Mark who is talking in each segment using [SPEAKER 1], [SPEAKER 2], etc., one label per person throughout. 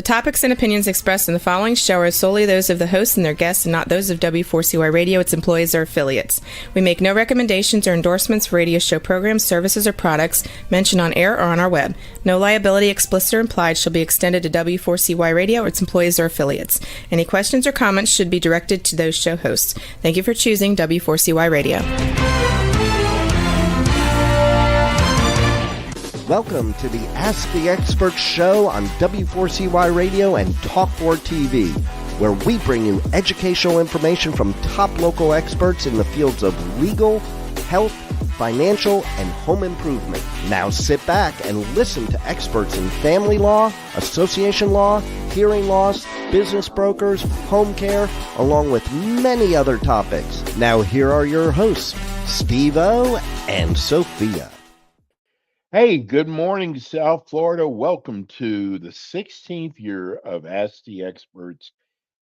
[SPEAKER 1] topics and opinions expressed in the following show are solely those of the hosts and their guests and not those of W4CY Radio, its employees, or affiliates. We make no recommendations or endorsements for radio show programs, services, or products mentioned on air or on our web. No liability, explicit or implied, shall be extended to W4CY Radio or its employees or affiliates. Any questions or comments should be directed to those show hosts. Thank you for choosing W4CY Radio.
[SPEAKER 2] Welcome to the Ask the Expert show on W4CY Radio and Talk4 TV, where we bring you educational information from top local experts in the fields of legal, health, financial, and home improvement. Now sit back and listen to experts in family law, association law, hearing loss, business brokers, home care, along with many other topics. Now here are your hosts, Steve-O and Sophia.
[SPEAKER 3] Hey, good morning, South Florida. Welcome to the 16th year of Ask the Experts.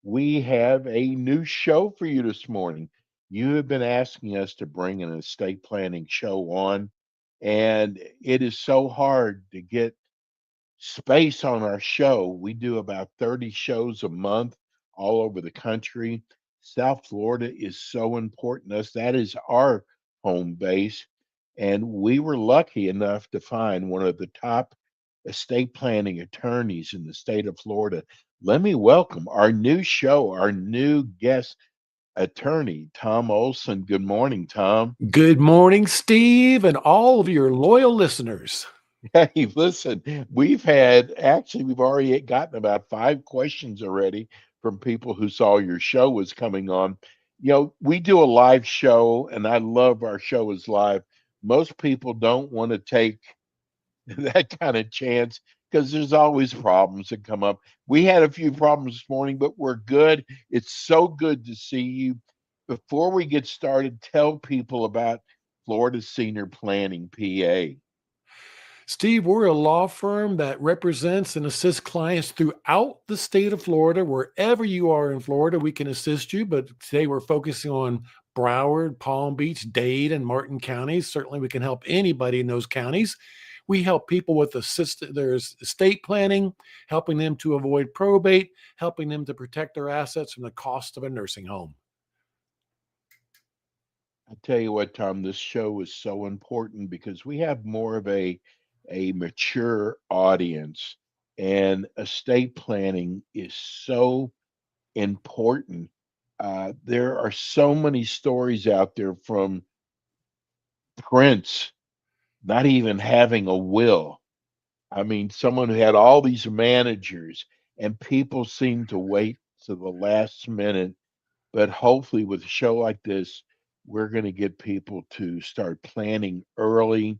[SPEAKER 3] We have a new show for you this morning. You have been asking us to bring an estate planning show on, and it is so hard to get space on our show. We do about 30 shows a month all over the country. South Florida is so important to us. That is our home base. And we were lucky enough to find one of the top estate planning attorneys in the state of Florida. Let me welcome our new show, our new guest attorney, Tom Olson. Good morning, Tom.
[SPEAKER 4] Good morning, Steve, and all of your loyal listeners.
[SPEAKER 3] Hey, listen, we've already gotten about 5 questions already from people who saw your show was coming on. You know, we do a live show, and I love our show is live. Most people don't want to take that kind of chance because there's always problems that come up. We had a few problems this morning, but we're good. It's so good to see you. Before we get started, tell people about Florida Senior Planning, PA.
[SPEAKER 4] Steve, we're a law firm that represents and assists clients throughout the state of Florida. Wherever you are in Florida, we can assist you. But today we're focusing on Broward, Palm Beach, Dade, and Martin counties. Certainly we can help anybody in those counties. We help people with their estate planning, helping them to avoid probate, helping them to protect their assets from the cost of a nursing home.
[SPEAKER 3] I tell you what, Tom, this show is so important because we have more of a mature audience, and estate planning is so important. There are so many stories out there from Prince not even having a will. I mean, someone who had all these managers, and people seem to wait to the last minute. But hopefully, with a show like this, we're going to get people to start planning early.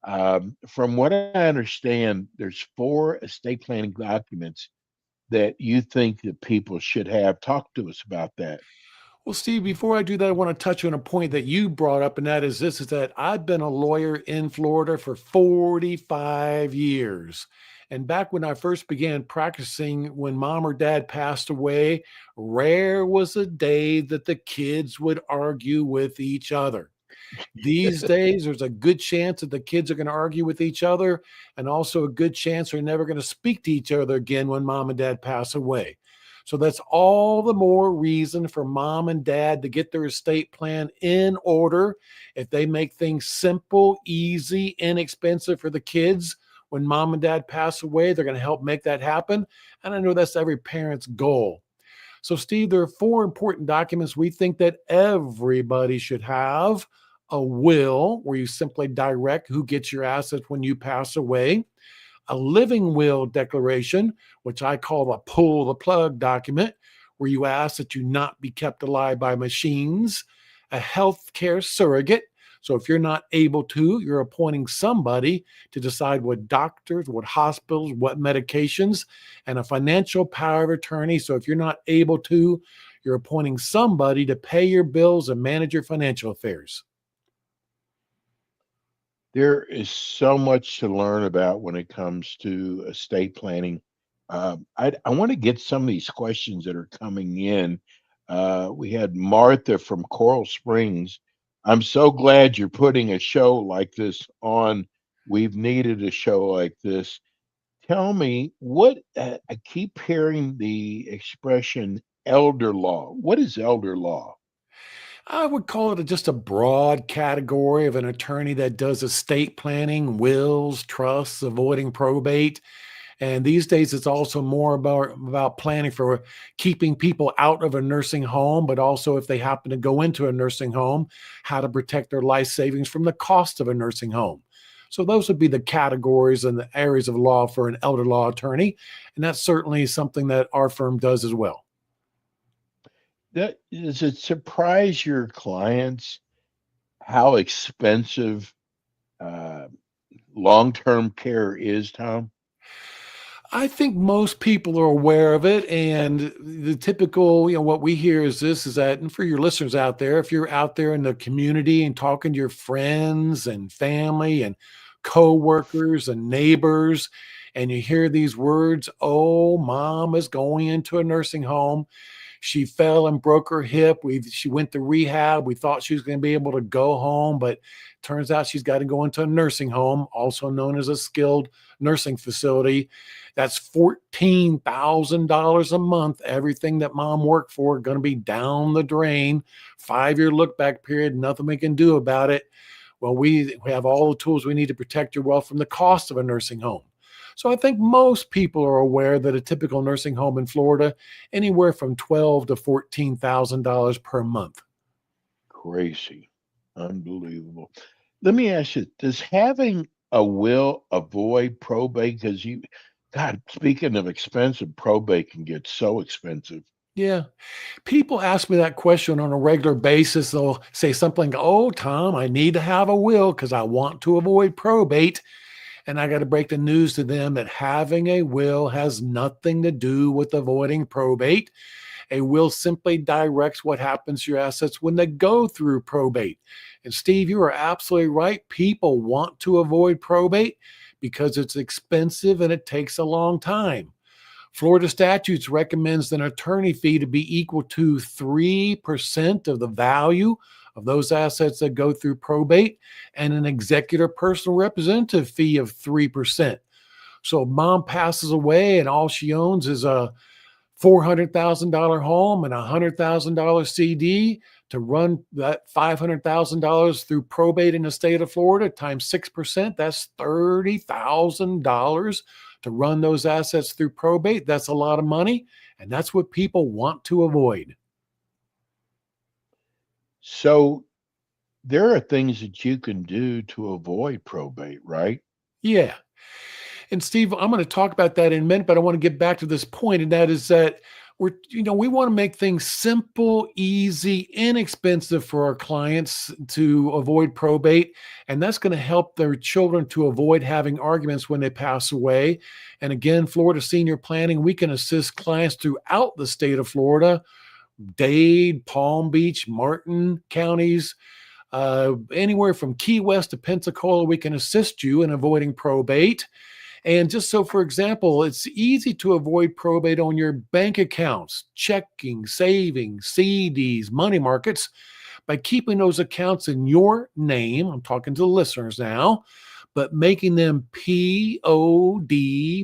[SPEAKER 3] From what I understand, there's 4 estate planning documents that you think that people should have. Talk to us about that.
[SPEAKER 4] Well, Steve, before I do that, I want to touch on a point that you brought up, and that is this, is that I've been a lawyer in Florida for 45 years. And back when I first began practicing, when mom or dad passed away, rare was a day that the kids would argue with each other. These days, there's a good chance that the kids are going to argue with each other, and also a good chance they're never going to speak to each other again when mom and dad pass away. So that's all the more reason for mom and dad to get their estate plan in order. If they make things simple, easy, inexpensive for the kids, when mom and dad pass away, they're going to help make that happen. And I know that's every parent's goal. So, Steve, there are 4 important documents we think that everybody should have. A will, where you simply direct who gets your assets when you pass away. A living will declaration, which I call a pull the plug document, where you ask that you not be kept alive by machines. A healthcare surrogate. So if you're not able to, you're appointing somebody to decide what doctors, what hospitals, what medications, and a financial power of attorney. So if you're not able to, you're appointing somebody to pay your bills and manage your financial affairs.
[SPEAKER 3] There is so much to learn about when it comes to estate planning. I want to get some of these questions that are coming in. We had Martha from Coral Springs. I'm so glad you're putting a show like this on. We've needed a show like this. Tell me what I keep hearing the expression elder law. What is elder law?
[SPEAKER 4] I would call it just a broad category of an attorney that does estate planning, wills, trusts, avoiding probate. And these days, it's also more about planning for keeping people out of a nursing home, but also if they happen to go into a nursing home, how to protect their life savings from the cost of a nursing home. So those would be the categories and the areas of law for an elder law attorney. And that's certainly something that our firm does as well.
[SPEAKER 3] Does it surprise your clients how expensive uh, long-term care is, Tom?
[SPEAKER 4] I think most people are aware of it. And the typical, what we hear is this is that, and for your listeners out there, if you're out there in the community and talking to your friends and family and coworkers and neighbors, and you hear these words, oh, mom is going into a nursing home. She fell and broke her hip. She went to rehab. We thought she was going to be able to go home, but turns out she's got to go into a nursing home, also known as a skilled nursing facility. That's $14,000 a month. Everything that mom worked for going to be down the drain. 5-year look back period. Nothing we can do about it. Well, we have all the tools we need to protect your wealth from the cost of a nursing home. So I think most people are aware that a typical nursing home in Florida, anywhere from $12,000 to $14,000 per month.
[SPEAKER 3] Crazy. Unbelievable. Let me ask you, does having a will avoid probate? Because God, speaking of expensive, probate can get so expensive.
[SPEAKER 4] Yeah. People ask me that question on a regular basis. They'll say something, oh, Tom, I need to have a will because I want to avoid probate. And I got to break the news to them that having a will has nothing to do with avoiding probate. A will simply directs what happens to your assets when they go through probate. And Steve, you are absolutely right. People want to avoid probate because it's expensive and it takes a long time. Florida statutes recommends an attorney fee to be equal to 3% of the value of those assets that go through probate and an executor personal representative fee of 3%. So if mom passes away and all she owns is a $400,000 home and a $100,000 CD to run that $500,000 through probate in the state of Florida times 6%, that's $30,000 to run those assets through probate. That's a lot of money. And that's what people want to avoid.
[SPEAKER 3] So there are things that you can do to avoid probate, right?
[SPEAKER 4] Yeah. And Steve, I'm going to talk about that in a minute, but I want to get back to this point, and that is that we want to make things simple, easy, inexpensive for our clients to avoid probate. And that's going to help their children to avoid having arguments when they pass away. And again, Florida Senior Planning, we can assist clients throughout the state of Florida, Dade, Palm Beach, Martin counties, anywhere from Key West to Pensacola, we can assist you in avoiding probate. And just so, for example, it's easy to avoid probate on your bank accounts, checking, savings, CDs, money markets, by keeping those accounts in your name. I'm talking to the listeners now, but making them POD,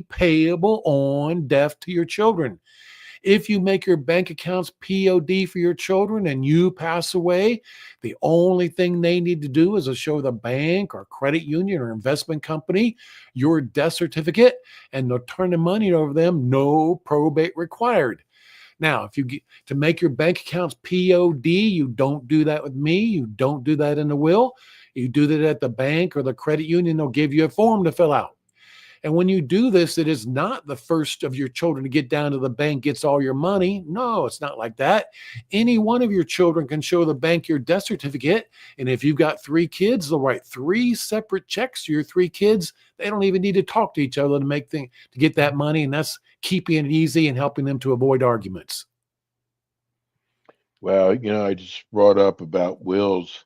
[SPEAKER 4] payable on death to your children. If you make your bank accounts POD for your children and you pass away, the only thing they need to do is to show the bank or credit union or investment company your death certificate, and they'll turn the money over them, no probate required. Now, if you get to make your bank accounts POD, you don't do that with me. You don't do that in the will. You do that at the bank or the credit union. They'll give you a form to fill out. And when you do this, it is not the first of your children to get down to the bank gets all your money. No, it's not like that. Any one of your children can show the bank your death certificate. And if you've got 3 kids, they'll write 3 separate checks to your 3 kids. They don't even need to talk to each other to get that money. And that's keeping it easy and helping them to avoid arguments.
[SPEAKER 3] Well, I just brought up about wills,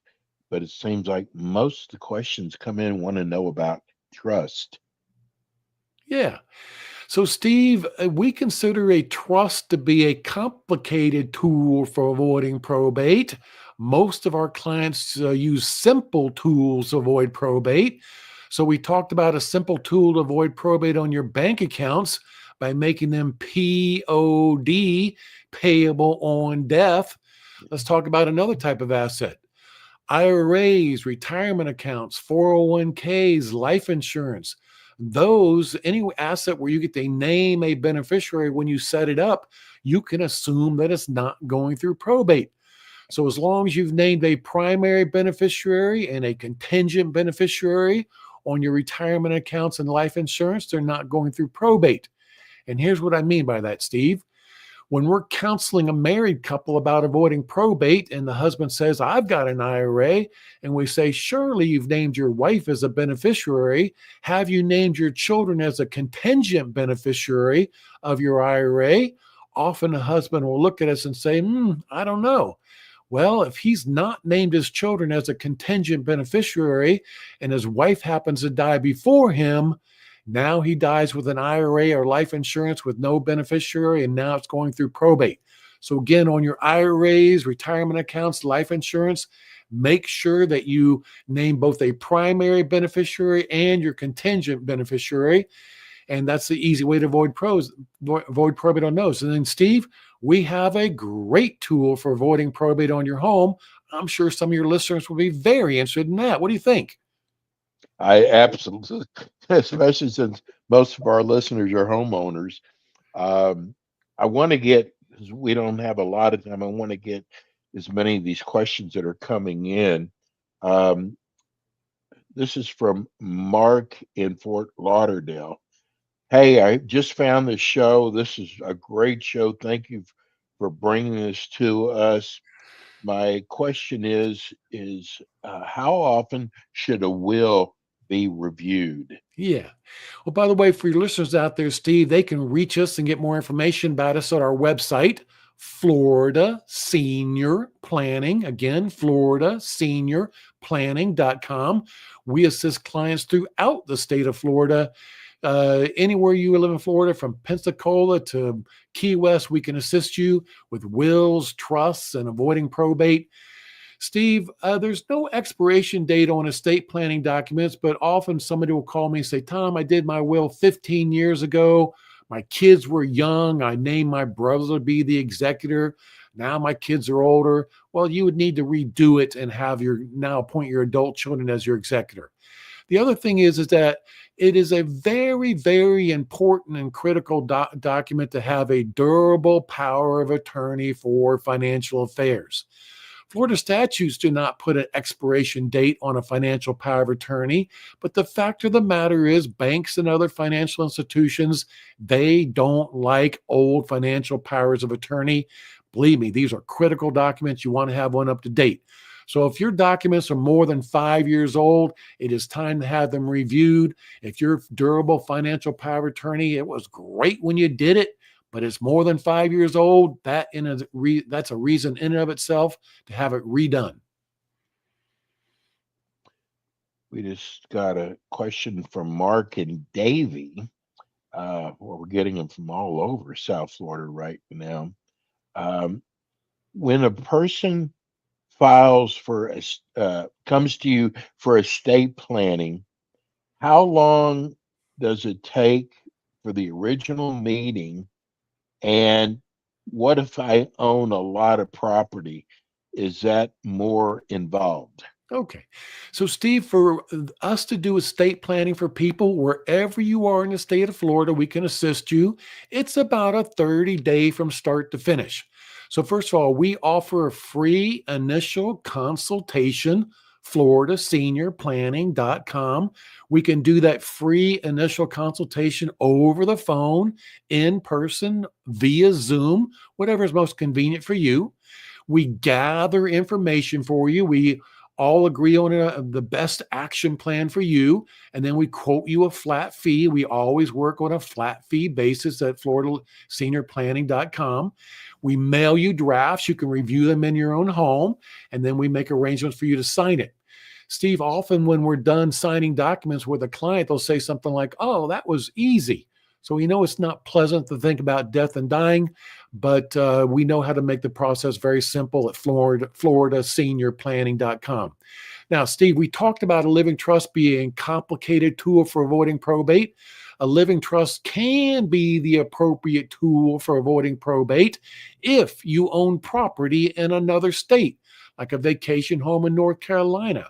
[SPEAKER 3] but it seems like most of the questions come in want to know about trust.
[SPEAKER 4] Yeah. So, Steve, we consider a trust to be a complicated tool for avoiding probate. Most of our clients use simple tools to avoid probate. So we talked about a simple tool to avoid probate on your bank accounts by making them POD, payable on death. Let's talk about another type of asset. IRAs, retirement accounts, 401ks, life insurance. Those, any asset where you get to name a beneficiary when you set it up, you can assume that it's not going through probate. So as long as you've named a primary beneficiary and a contingent beneficiary on your retirement accounts and life insurance, they're not going through probate. And here's what I mean by that, Steve. When we're counseling a married couple about avoiding probate and the husband says, I've got an IRA, and we say, surely you've named your wife as a beneficiary. Have you named your children as a contingent beneficiary of your IRA? Often a husband will look at us and say, I don't know. Well, if he's not named his children as a contingent beneficiary and his wife happens to die before him, now he dies with an IRA or life insurance with no beneficiary, and now it's going through probate. So again, on your IRAs, retirement accounts, life insurance, make sure that you name both a primary beneficiary and your contingent beneficiary. And that's the easy way to avoid probate on those. And then, Steve, we have a great tool for avoiding probate on your home. I'm sure some of your listeners will be very interested in that. What do you think?
[SPEAKER 3] I absolutely, especially since most of our listeners are homeowners. I want to get, because we don't have a lot of time, I want to get as many of these questions that are coming in. This is from Mark in Fort Lauderdale. Hey, I just found this show. This is a great show. Thank you for bringing this to us. My question is how often should a will be reviewed?
[SPEAKER 4] Yeah. Well, by the way, for your listeners out there, Steve, they can reach us and get more information about us at our website, Florida Senior Planning. Again, FloridaSeniorPlanning.com. We assist clients throughout the state of Florida. Anywhere you live in Florida, from Pensacola to Key West, we can assist you with wills, trusts, and avoiding probate. Steve, there's no expiration date on estate planning documents, but often somebody will call me and say, Tom, I did my will 15 years ago. My kids were young. I named my brother to be the executor. Now my kids are older. Well, you would need to redo it and now appoint your adult children as your executor. The other thing is that it is a very, very important and critical document to have a durable power of attorney for financial affairs. Florida statutes do not put an expiration date on a financial power of attorney, but the fact of the matter is banks and other financial institutions, they don't like old financial powers of attorney. Believe me, these are critical documents. You want to have one up to date. So if your documents are more than 5 years old, it is time to have them reviewed. If your durable financial power of attorney, it was great when you did it, but it's more than 5 years old, that's a reason in and of itself to have it redone.
[SPEAKER 3] We just got a question from Mark and Davy. We're getting them from all over South Florida right now. When a person comes to you for estate planning, how long does it take for the original meeting? And what if I own a lot of property? Is that more involved?
[SPEAKER 4] Okay. So, Steve, for us to do estate planning for people wherever you are in the state of Florida, we can assist you. It's about a 30-day from start to finish. So first of all, we offer a free initial consultation, FloridaSeniorPlanning.com. We can do that free initial consultation over the phone, in person, via Zoom, whatever is most convenient for you. We gather information for you. We all agree on the best action plan for you, and then we quote you a flat fee. We always work on a flat fee basis at FloridaSeniorPlanning.com. We mail you drafts. You can review them in your own home, and then we make arrangements for you to sign it. Steve, often when we're done signing documents with a client, they'll say something like, oh, that was easy. So we know it's not pleasant to think about death and dying, but we know how to make the process very simple at FloridaSeniorPlanning.com. Now, Steve, we talked about a living trust being a complicated tool for avoiding probate. A living trust can be the appropriate tool for avoiding probate if you own property in another state, like a vacation home in North Carolina,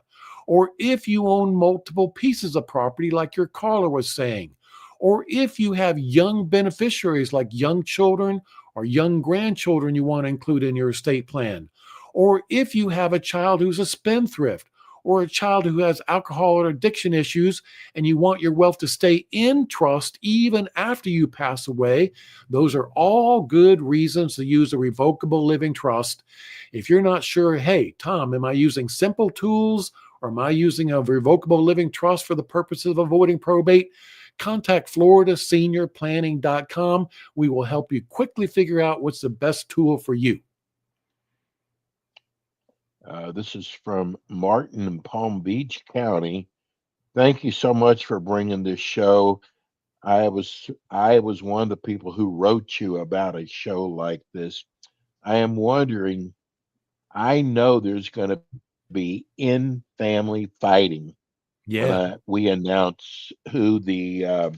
[SPEAKER 4] or if you own multiple pieces of property, like your caller was saying, or if you have young beneficiaries like young children or young grandchildren you want to include in your estate plan, or if you have a child who's a spendthrift or a child who has alcohol or addiction issues and you want your wealth to stay in trust even after you pass away. Those are all good reasons to use a revocable living trust. If you're not sure, hey, Tom, am I using simple tools or am I using a revocable living trust for the purposes of avoiding probate? Contact FloridaSeniorPlanning.com. We will help you quickly figure out what's the best tool for you.
[SPEAKER 3] This is from Martin in Palm Beach County. Thank you so much for bringing this show. I was one of the people who wrote you about a show like this. I am wondering, I know there's going to be in family fighting
[SPEAKER 4] Yeah,
[SPEAKER 3] when we announce who I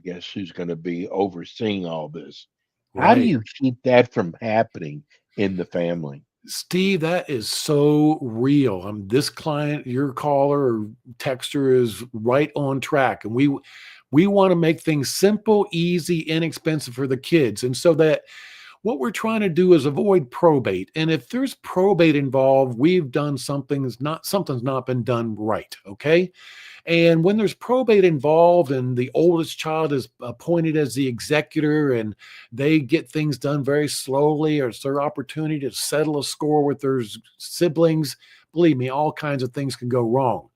[SPEAKER 3] guess who's going to be overseeing all this. How do
[SPEAKER 4] right.
[SPEAKER 3] you keep that from happening in the family?
[SPEAKER 4] Steve, that is so real. This client, your caller or texter is right on track. And we want to make things simple, easy, inexpensive for the kids. And so that what we're trying to do is avoid probate. And if there's probate involved, we've done something's not been done right. Okay. And when there's probate involved and the oldest child is appointed as the executor and they get things done very slowly, or it's their opportunity to settle a score with their siblings, believe me, all kinds of things can go wrong.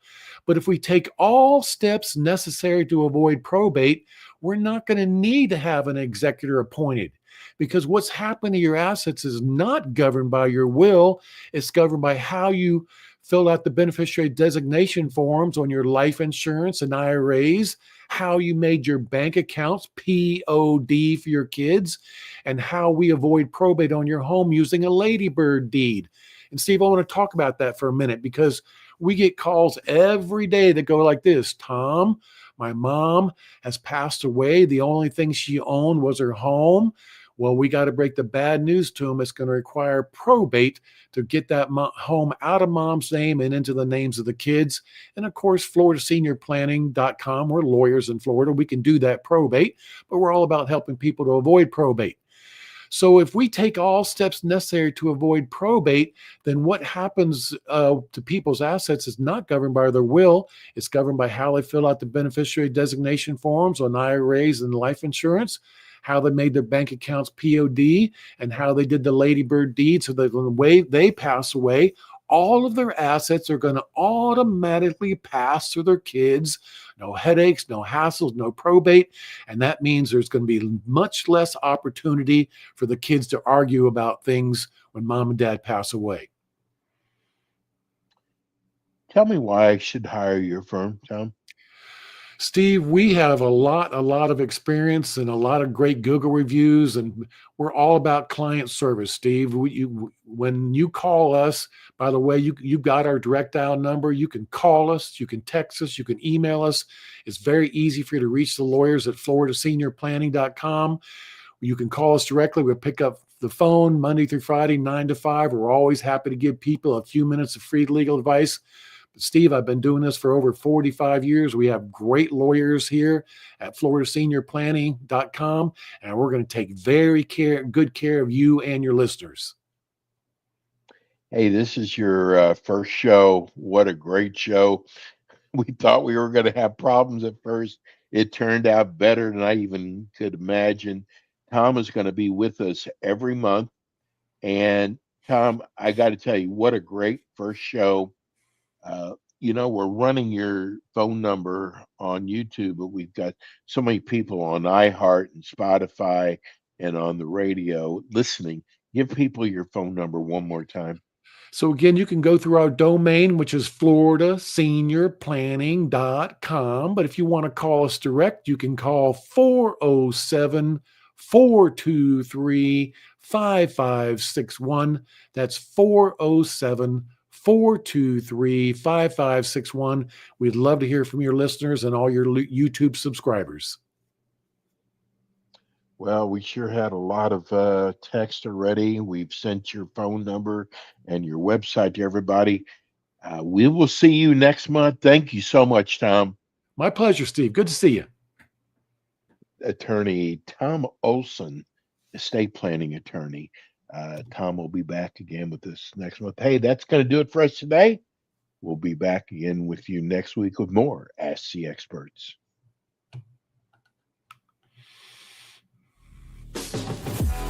[SPEAKER 4] But if we take all steps necessary to avoid probate, we're not going to need to have an executor appointed, because what's happened to your assets is not governed by your will. It's governed by how you filled out the beneficiary designation forms on your life insurance and IRAs, how you made your bank accounts POD for your kids, and how we avoid probate on your home using a ladybird deed. And Steve, I want to talk about that for a minute, because we get calls every day that go like this: Tom, my mom has passed away. The only thing she owned was her home. Well, we got to break the bad news to them. It's going to require probate to get that home out of mom's name and into the names of the kids. And of course, FloridaSeniorPlanning.com. We're lawyers in Florida. We can do that probate, but we're all about helping people to avoid probate. So if we take all steps necessary to avoid probate, then what happens to people's assets is not governed by their will. It's governed by how they fill out the beneficiary designation forms on IRAs and life insurance, how they made their bank accounts POD, and how they did the ladybird deed, so that when the way they pass away, all of their assets are going to automatically pass to their kids. No headaches, no hassles, no probate. And that means there's going to be much less opportunity for the kids to argue about things when mom and dad pass away.
[SPEAKER 3] Tell me why I should hire your firm, Tom.
[SPEAKER 4] Steve, we have a lot of experience and a lot of great Google reviews, and we're all about client service, Steve. When you call us, by the way, you got our direct dial number. You can call us, you can text us, you can email us. It's very easy for you to reach the lawyers at FloridaSeniorPlanning.com. You can call us directly. We'll pick up the phone Monday through Friday, 9 to 5. We're always happy to give people a few minutes of free legal advice. Steve, I've been doing this for over 45 years. We have great lawyers here at FloridaSeniorPlanning.com, and we're going to take good care of you and your listeners.
[SPEAKER 3] Hey, this is your first show. What a great show. We thought we were going to have problems at first. It turned out better than I even could imagine. Tom is going to be with us every month. And Tom, I got to tell you, what a great first show. We're running your phone number on YouTube, but we've got so many people on iHeart and Spotify and on the radio listening. Give people your phone number one more time.
[SPEAKER 4] So again, you can go through our domain, which is floridaseniorplanning.com. But if you want to call us direct, you can call 407-423-5561. That's 407-423-5561. We'd love to hear from your listeners and all your YouTube subscribers.
[SPEAKER 3] Well, we sure had a lot of text already. We've sent your phone number and your website to everybody. We will see you next month. Thank you so much, Tom.
[SPEAKER 4] My pleasure, Steve. Good to see you.
[SPEAKER 3] Attorney Tom Olson, estate planning attorney. Tom will be back again with us next month. Hey, that's going to do it for us today. We'll be back again with you next week with more Ask the Experts.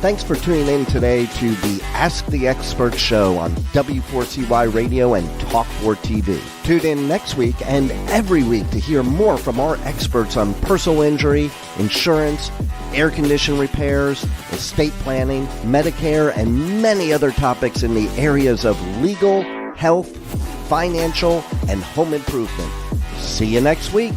[SPEAKER 2] Thanks for tuning in today to the Ask the Expert show on W4CY Radio and Talk4 TV. Tune in next week and every week to hear more from our experts on personal injury, insurance, air condition repairs, estate planning, Medicare, and many other topics in the areas of legal, health, financial, and home improvement. See you next week.